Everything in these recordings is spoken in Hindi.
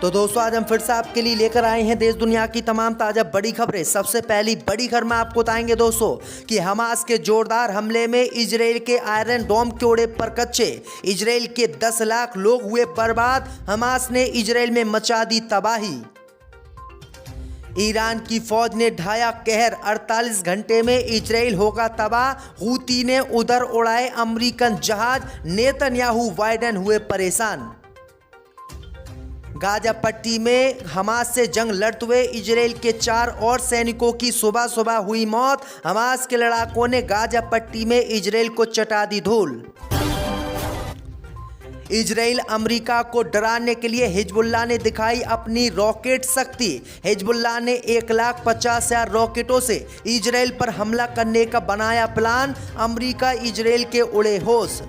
तो दोस्तों आज हम फिर से आपके लिए लेकर आए हैं देश दुनिया की तमाम ताज़ा बड़ी खबरें। सबसे पहली बड़ी खबर में आपको बताएंगे दोस्तों कि हमास के जोरदार हमले में इजराइल के आयरन डोम के उड़े परकच्चे। इजराइल के 10 लाख लोग हुए बर्बाद। हमास ने इजराइल में मचा दी तबाही। ईरान की फौज ने ढाया कहर। 48 घंटे में इजराइल होगा तबाह। हूती ने उधर उड़ाए अमेरिकन जहाज। नेतन्याहू बाइडेन हुए परेशान। गाजा पट्टी में हमास से जंग लड़ते हुए इजराइल के 4 और सैनिकों की सुबह सुबह हुई मौत। हमास के लड़ाकों ने गाजा पट्टी में इजराइल को चटा दी धूल। इजराइल अमेरिका को डराने के लिए हिजबुल्लाह ने दिखाई अपनी रॉकेट शक्ति। हिजबुल्लाह ने 1,50,000 रॉकेटों से इजराइल पर हमला करने का बनाया प्लान। अमेरिका इजराइल के उड़े होश।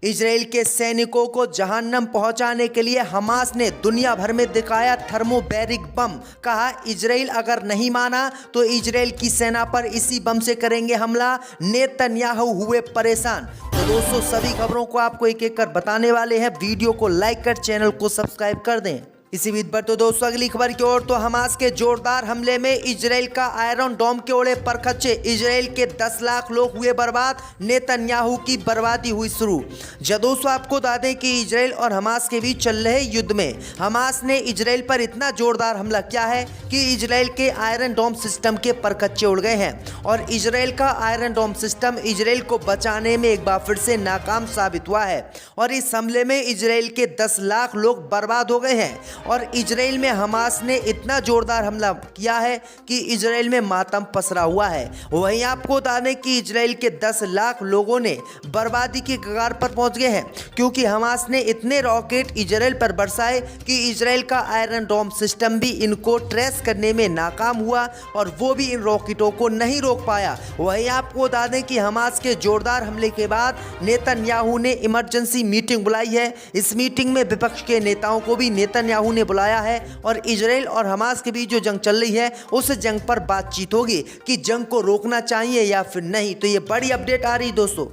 इजराइल के सैनिकों को जहन्नम पहुंचाने के लिए हमास ने दुनिया भर में दिखाया थर्मोबैरिक बम। कहा इजराइल अगर नहीं माना तो इजराइल की सेना पर इसी बम से करेंगे हमला। नेतन्याहू हुए परेशान। तो दोस्तों सभी खबरों को आपको एक एक कर बताने वाले हैं। वीडियो को लाइक कर चैनल को सब्सक्राइब कर दें। इसी बीच पर तो दोस्तों अगली खबर की ओर। तो हमास के जोरदार हमले में इजराइल का आयरन डोम के उड़े परखच्चे। इजराइल के 10 लाख लोग हुए बर्बाद। नेतन्याहू की बर्बादी हुई शुरू। जब दोस्तों आपको बता दें कि इजराइल और हमास के बीच चल रहे युद्ध में हमास ने इजराइल पर इतना जोरदार हमला किया है कि इजराइल के आयरन डोम सिस्टम के परखच्चे उड़ गए हैं और इजराइल का आयरन डोम सिस्टम इजराइल को बचाने में एक बार फिर से नाकाम साबित हुआ है और इस हमले में इजराइल के 10 लाख लोग बर्बाद हो गए हैं। और इजराइल में हमास ने इतना जोरदार हमला किया है कि इजराइल में मातम पसरा हुआ है। वहीं आपको बता दें कि इजराइल के 10 लाख लोगों ने बर्बादी की कगार पर पहुंच गए हैं क्योंकि हमास ने इतने रॉकेट इजराइल पर बरसाए कि इजराइल का आयरन डोम सिस्टम भी इनको ट्रेस करने में नाकाम हुआ और वो भी इन रॉकेटों को नहीं रोक पाया। वहीं आपको बता दें कि हमास के जोरदार हमले के बाद नेतन्याहू ने इमरजेंसी मीटिंग बुलाई है। इस मीटिंग में विपक्ष के नेताओं को भी नेतन्याहू ने बुलाया है और इजराइल और हमास के बीच जो जंग चल रही है उस जंग पर बातचीत होगी कि जंग को रोकना चाहिए या फिर नहीं। तो ये बड़ी अपडेट आ रही दोस्तों।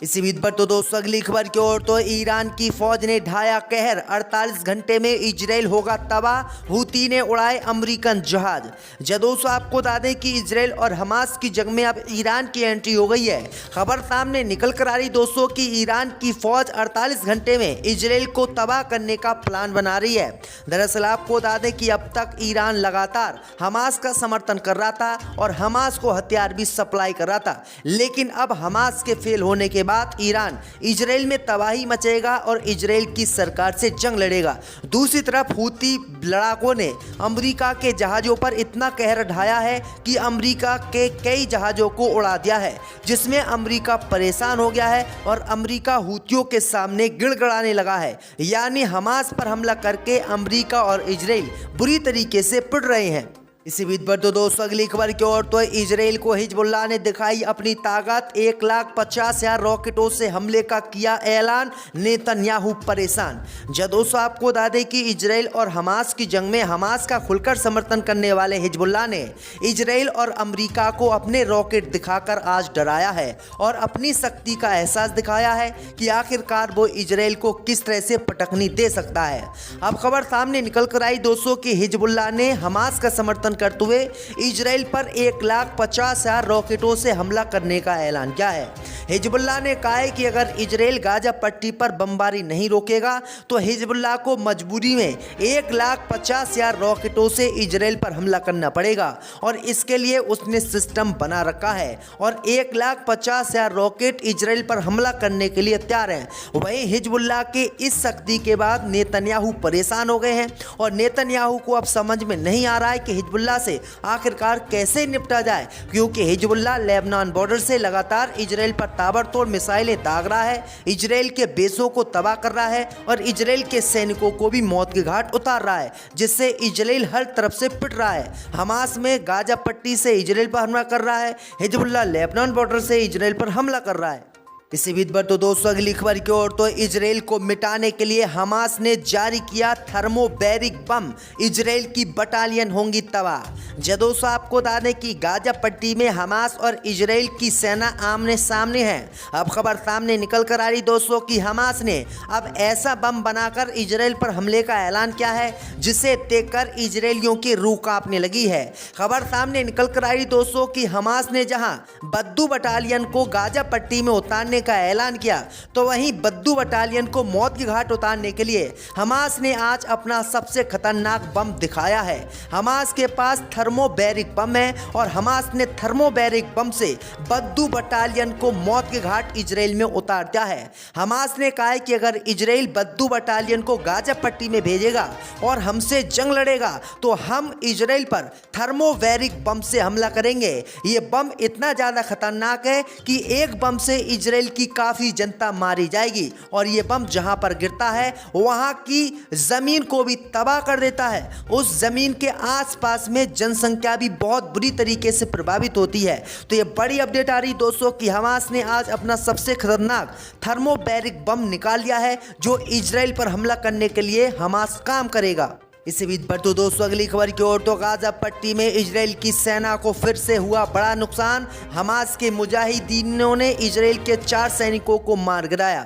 इसी बीच पर तो दोस्तों अगली खबर की ओर। तो ईरान की फौज ने ढाया कहर। 48 घंटे में इजराइल होगा तबाह। हूती ने उड़ाए अमेरिकन जहाज। जब दोस्तों आपको बता दें कि इजराइल और हमास की जंग में अब ईरान की एंट्री हो गई है। खबर सामने निकल कर आ रही दोस्तों कि ईरान की फौज 48 घंटे में इजराइल को तबाह करने का प्लान बना रही है। दरअसल आपको बता दें कि अब तक ईरान लगातार हमास का समर्थन कर रहा था और हमास को हथियार भी सप्लाई कर रहा था, लेकिन अब हमास के फेल होने के ईरान इजराइल में तबाही मचेगा और इजराइल की सरकार से जंग लड़ेगा। दूसरी तरफ हूती लड़ाकों ने अमेरिका के जहाजों पर इतना कहर ढाया है कि अमेरिका के कई जहाजों को उड़ा दिया है, जिसमें अमेरिका परेशान हो गया है और अमेरिका हूतियों के सामने गिड़गिड़ाने लगा है। यानी हमास पर हमला करके अमेरिका और इजराइल बुरी तरीके से पिट रहे हैं। इसी बीच पर तो दोस्तों अगली खबर की ओर। तो इजराइल को हिजबुल्लाह ने दिखाई अपनी ताकत। 1,50,000 रॉकेटों से हमले का किया ऐलान। नेतन्याहू परेशान। जब दोस्तों आपको बता दें कि इजराइल और हमास की जंग में हमास का खुलकर समर्थन करने वाले हिजबुल्लाह ने इजराइल और अमेरिका को अपने रॉकेट दिखाकर आज डराया है और अपनी शक्ति का एहसास दिखाया है कि आखिरकार वो इजराइल को किस तरह से पटकनी दे सकता है। अब खबर सामने निकल कर आई दोस्तों कि हिजबुल्लाह ने हमास का समर्थन करते हुए इजराइल पर 1,50,000 रॉकेटों से हमला करने का ऐलान किया है। हिजबुल्लाह ने कहा है कि अगर इजराइल गाजा पट्टी पर बमबारी नहीं रोकेगा तो हिजबुल्लाह को मजबूरी में 1,50,000 रॉकेटों से इजराइल पर हमला करना पड़ेगा और इसके लिए उसने सिस्टम बना रखा है और 1,50,000 रॉकेट इजराइल पर हमला करने के लिए तैयार हैं। वहीं हिजबुल्लाह के इस शक्ति के बाद नेतन्याहू परेशान हो गए हैं और नेतन्याहू को अब समझ में नहीं आ रहा है कि हिजबुल्लाह से आखिरकार कैसे निपटा जाए, क्योंकि हिजबुल्लाह लेबनान बॉर्डर से लगातार इजराइल पर ताबड़तोड़ मिसाइलें दाग रहा है, इजराइल के बेसों को तबाह कर रहा है और इजराइल के सैनिकों को भी मौत के घाट उतार रहा है, जिससे इजराइल हर तरफ से पिट रहा है। हमास में गाजा पट्टी से इजराइल पर हमला कर रहा है, हिजबुल्लाह लेबनान बॉर्डर से इजराइल पर हमला कर रहा है। इसी बीच पर तो दोस्तों अगली खबर की ओर तो इजराइल को मिटाने के लिए हमास ने जारी किया थर्मोबैरिक बम, इजराइल की बटालियन होंगी तबाह। दोस्तों आपको बता दें कि गाजा पट्टी में हमास और इजराइल की सेना आमने सामने है। अब खबर सामने निकल कर आ रही दोस्तों कि हमास ने अब ऐसा बम बनाकर इजराइल पर हमले का ऐलान किया है जिसे देखकर इजरायलियों की रूह कांपने लगी है। खबर सामने निकल कर आ रही दोस्तों कि हमास ने जहां बद्दू बटालियन को गाजा पट्टी में उतारने का ऐलान किया तो वहीं बद्दू बटालियन को मौत की घाट उतारने के लिए हमास ने आज अपना सबसे खतरनाक बम दिखाया है। हमास के पास थर्मोबैरिक बम है और हमास ने थर्मोबैरिक बम से बद्दू बटालियन को मौत के घाट इजराइल में उतार दिया है। हमास ने कहा है कि अगर इजराइल बद्दू बटालियन को गाजा पट्टी में भेजेगा और हमसे जंग लड़ेगा तो हम इजराइल पर थर्मोबैरिक बम से हमला करेंगे। ये बम इतना ज्यादा खतरनाक है कि एक बम से इजराइल की काफी जनता मारी जाएगी और ये बम जहां पर गिरता है वहां की जमीन को भी तबाह कर देता है। उस जमीन के आसपास में जनसंख्या भी बहुत बुरी तरीके से प्रभावित होती है। तो ये बड़ी अपडेट आ रही दोस्तों कि हमास ने आज अपना सबसे खतरनाक थर्मोबैरिक बम निकाल लिया है जो इजराइल पर हमला करने के लिए हमास काम करेगा। इसी बीच पर तो दोस्तों अगली खबर की ओर तो गाजा पट्टी में इजराइल की सेना को फिर से हुआ बड़ा नुकसान। हमास के मुजाहिदीनों ने इजराइल के 4 सैनिकों को मार गिराया।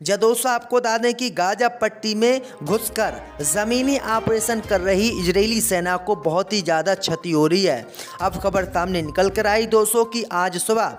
दोस्तों आपको बता दें कि गाजा पट्टी में घुसकर जमीनी ऑपरेशन कर रही इजरायली सेना को बहुत ही ज़्यादा क्षति हो रही है। अब खबर सामने निकल कर आई दोस्तों कि आज सुबह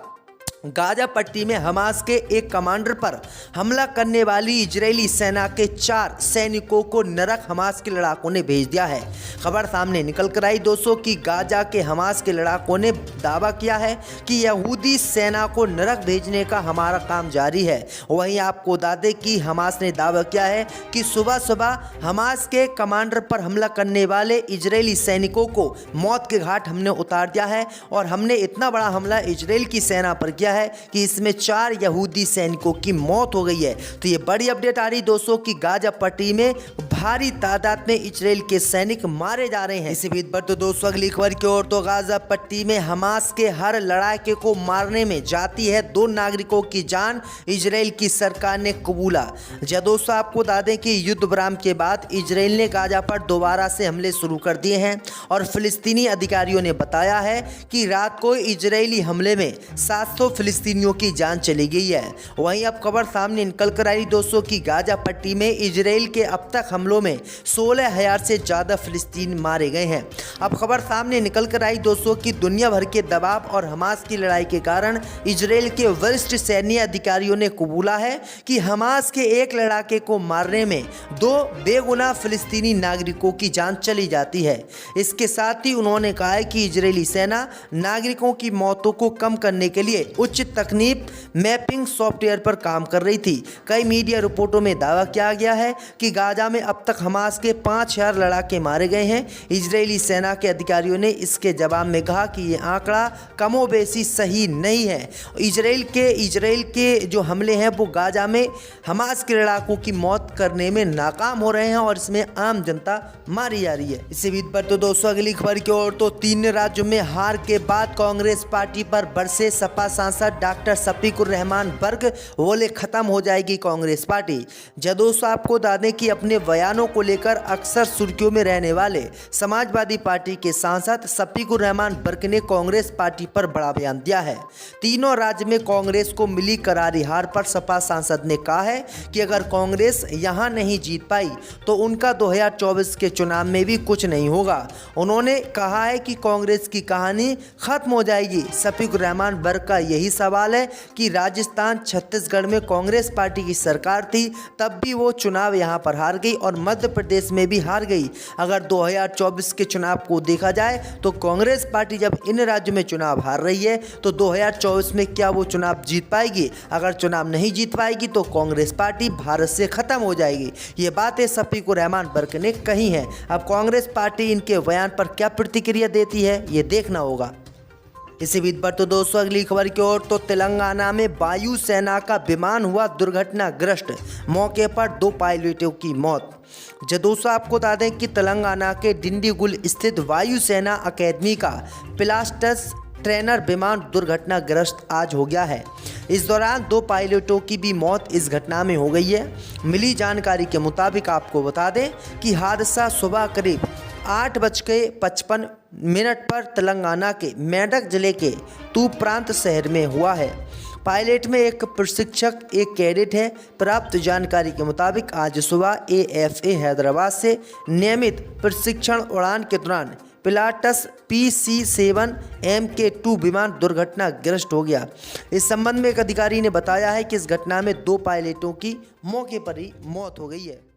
गाजा पट्टी में हमास के एक कमांडर पर हमला करने वाली इजरायली सेना के 4 सैनिकों को नरक हमास के लड़ाकों ने भेज दिया है। खबर सामने निकल कर आई दोस्तों कि गाजा के हमास के लड़ाकों ने दावा किया है कि यहूदी सेना को नरक भेजने का हमारा काम जारी है। वहीं आपको बता दें कि हमास ने दावा किया है कि सुबह सुबह हमास के कमांडर पर हमला करने वाले इजरायली सैनिकों को मौत के घाट हमने उतार दिया है और हमने इतना बड़ा हमला इजराइल की सेना पर किया है कि इसमें 4 यहूदी सैनिकों की मौत हो गई है। तो ये बड़ी अपडेट आ रही दोस्तों कि गाजा पट्टी में भारी तादाद में इजराइल के सैनिक मारे जा रहे हैं। इसी बीच पर तो दोस्तों अगली खबर की ओर तो गाजा पट्टी में हमास के हर लड़ाके को मारने में जाती है 2 नागरिकों की जान, इजराइल की सरकार ने कबूला। दोस्तों आपको बता दें कि युद्ध विराम के बाद इजराइल ने गाजा पर दोबारा से हमले शुरू कर दिए हैं और फिलिस्तीनी अधिकारियों ने बताया है कि रात को इजरायली हमले में 700 फिलिस्तीनियों की जान चली गई है। वहीं अब खबर सामने निकल कर आई दोस्तों कि गाजा पट्टी में इजराइल के अब तक हमलों में 16,000 से ज़्यादा फिलिस्तीनी मारे गए हैं। अब खबर सामने निकल कर आई दोस्तों कि दुनिया भर के दबाव और हमास की लड़ाई के कारण इजराइल के वरिष्ठ सैन्य अधिकारियों ने कबूला है कि हमास के एक लड़ाके को मारने में 2 बेगुनाह फिलिस्तीनी नागरिकों की जान चली जाती है। इसके साथ ही उन्होंने कहा है कि इजरायली सेना नागरिकों की मौतों को कम करने के लिए उच्च तकनीक मैपिंग सॉफ्टवेयर पर काम कर रही थी। कई मीडिया रिपोर्टों में दावा किया गया है कि गाजा में अब तक हमास के 5,000 लड़ाके मारे गए हैं। इजरायली सेना के अधिकारियों ने इसके जवाब में कहा कि ये आंकड़ा कमोबेशी सही नहीं है। इजराइल के जो हमले हैं वो गाजा में हमास के लड़ाकों की मौत करने में नाकाम हो रहे हैं और इसमें आम जनता मारी जा रही है। इसी बीच पर तो दोस्तों अगली खबर की ओर तो 3 राज्यों में हार के बाद कांग्रेस पार्टी पर बरसे सपा सांसद डॉक्टर शफीकुर रहमान बर्क, बोले खत्म हो जाएगी कांग्रेस पार्टी। दोस्तों आपको बता दें कि अपने बयानों को लेकर अक्सर सुर्खियों में रहने वाले समाजवादी पार्टी के सांसद शफीकुर रहमान बर्क ने कांग्रेस पार्टी पर बड़ा बयान दिया है। तीनों राज्य में कांग्रेस को मिली करारी हार पर सपा सांसद ने कहा है कि अगर कांग्रेस यहां नहीं जीत पाई तो उनका 2024 के चुनाव में भी कुछ नहीं होगा। उन्होंने कहा है कि कांग्रेस की कहानी खत्म हो जाएगी। शफीकुर रहमान बर्क का यही सवाल है कि राजस्थान, छत्तीसगढ़ में कांग्रेस पार्टी की सरकार थी, तब भी वो चुनाव यहां पर हार गई और मध्य प्रदेश में भी हार गई। अगर 2024 के चुनाव को देखा जाए तो कांग्रेस पार्टी जब इन राज्यों में चुनाव हार रही है तो 2024 में क्या वो चुनाव जीत पाएगी? अगर चुनाव नहीं जीत पाएगी तो कांग्रेस पार्टी भारत से खत्म हो जाएगी। ये बातें शफीकुर रहमान बर्क ने कही हैं। अब कांग्रेस पार्टी इनके बयान पर क्या प्रतिक्रिया देती है ये देखना होगा। इसी बीच पर तो दोस्तों अगली खबर की ओर तो तेलंगाना में वायुसेना का विमान हुआ दुर्घटनाग्रस्त, मौके पर 2 पायलटों की मौत। दोस्तों आपको बता दें कि तेलंगाना के डिंडीगुल स्थित वायुसेना अकेदमी का पिलास्टस ट्रेनर विमान दुर्घटनाग्रस्त आज हो गया है। इस दौरान 2 पायलटों की भी मौत इस घटना में हो गई है। मिली जानकारी के मुताबिक आपको बता दें कि हादसा सुबह करीब 8:55 पर तेलंगाना के मेडक जिले के तूप्रांत शहर में हुआ है। पायलट में एक प्रशिक्षक, एक कैडेट है। प्राप्त जानकारी के मुताबिक आज सुबह AFA हैदराबाद से नियमित प्रशिक्षण उड़ान के दौरान पिलाटस PC-7 MK2 विमान दुर्घटनाग्रस्त हो गया। इस संबंध में एक अधिकारी ने बताया है कि इस घटना में 2 पायलटों की मौके पर ही मौत हो गई है।